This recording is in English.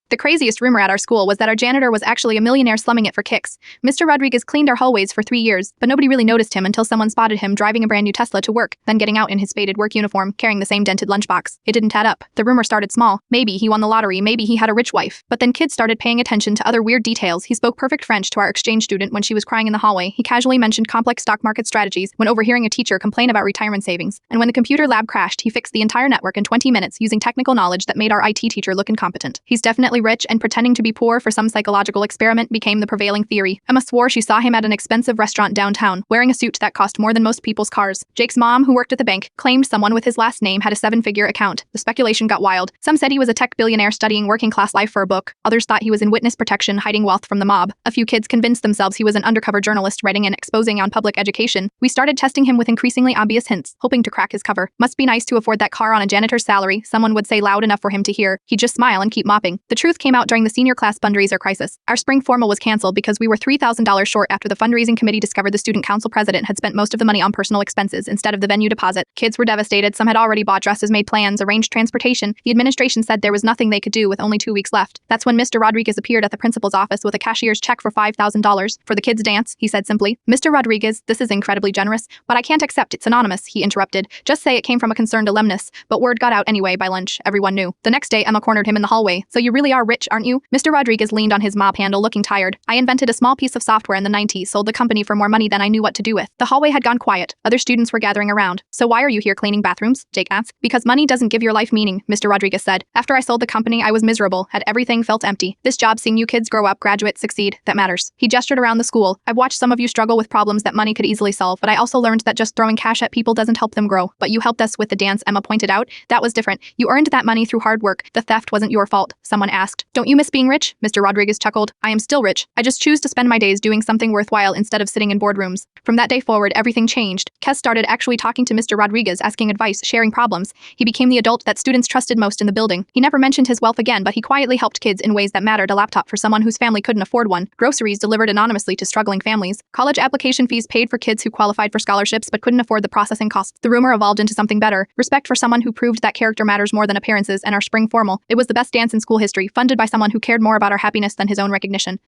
The craziest rumor at our school was that our janitor was actually a millionaire slumming it for kicks. Mr. Rodriguez cleaned our hallways for 3 years, but nobody really noticed him until someone spotted him driving a brand new Tesla to work, then getting out in his faded work uniform, carrying the same dented lunchbox. It didn't add up. The rumor started small. Maybe he won the lottery, maybe he had a rich wife. But then kids started paying attention to other weird details. He spoke perfect French to our exchange student when she was crying in the hallway. He casually mentioned complex stock market strategies when overhearing a teacher complain about retirement savings. And when the computer lab crashed, he fixed the entire network in 20 minutes using technical knowledge that made our IT teacher look incompetent. He's definitely rich, and pretending to be poor for some psychological experiment became the prevailing theory. Emma swore she saw him at an expensive restaurant downtown, wearing a suit that cost more than most people's cars. Jake's mom, who worked at the bank, claimed someone with his last name had a 7-figure account. The speculation got wild. Some said he was a tech billionaire studying working class life for a book. Others thought he was in witness protection, hiding wealth from the mob. A few kids convinced themselves he was an undercover journalist writing and exposing on public education. We started testing him with increasingly obvious hints, hoping to crack his cover. Must be nice to afford that car on a janitor's salary, someone would say loud enough for him to hear. He'd just smile and keep mopping. The truth came out during the senior class fundraiser crisis. Our spring formal was canceled because we were $3,000 short after the fundraising committee discovered the student council president had spent most of the money on personal expenses instead of the venue deposit. Kids were devastated. Some had already bought dresses, made plans, arranged transportation. The administration said there was nothing they could do with only 2 weeks left. That's when Mr. Rodriguez appeared at the principal's office with a cashier's check for $5,000 for the kids' dance, he said simply. Mr. Rodriguez, this is incredibly generous, but I can't accept it's anonymous, he interrupted. Just say it came from a concerned alumnus. But word got out anyway. By lunch, everyone knew. The next day, Emma cornered him in the hallway. So you really are rich, aren't you? Mr. Rodriguez leaned on his mop handle, looking tired. I invented a small piece of software in the 90s, sold the company for more money than I knew what to do with. The hallway had gone quiet. Other students were gathering around. So why are you here cleaning bathrooms? Jake asked. Because money doesn't give your life meaning, Mr. Rodriguez said. After I sold the company, I was miserable, had everything felt empty. This job, seeing you kids grow up, graduate, succeed, that matters. He gestured around the school. I've watched some of you struggle with problems that money could easily solve, but I also learned that just throwing cash at people doesn't help them grow. But you helped us with the dance, Emma pointed out. That was different. You earned that money through hard work. The theft wasn't your fault, someone asked. Don't you miss being rich? Mr. Rodriguez chuckled. I am still rich. I just choose to spend my days doing something worthwhile instead of sitting in boardrooms. From that day forward, everything changed. Kes started actually talking to Mr. Rodriguez, asking advice, sharing problems. He became the adult that students trusted most in the building. He never mentioned his wealth again, but he quietly helped kids in ways that mattered. A laptop for someone whose family couldn't afford one. Groceries delivered anonymously to struggling families. College application fees paid for kids who qualified for scholarships but couldn't afford the processing costs. The rumor evolved into something better. Respect for someone who proved that character matters more than appearances, and our spring formal. It was the best dance in school history, funded by someone who cared more about our happiness than his own recognition.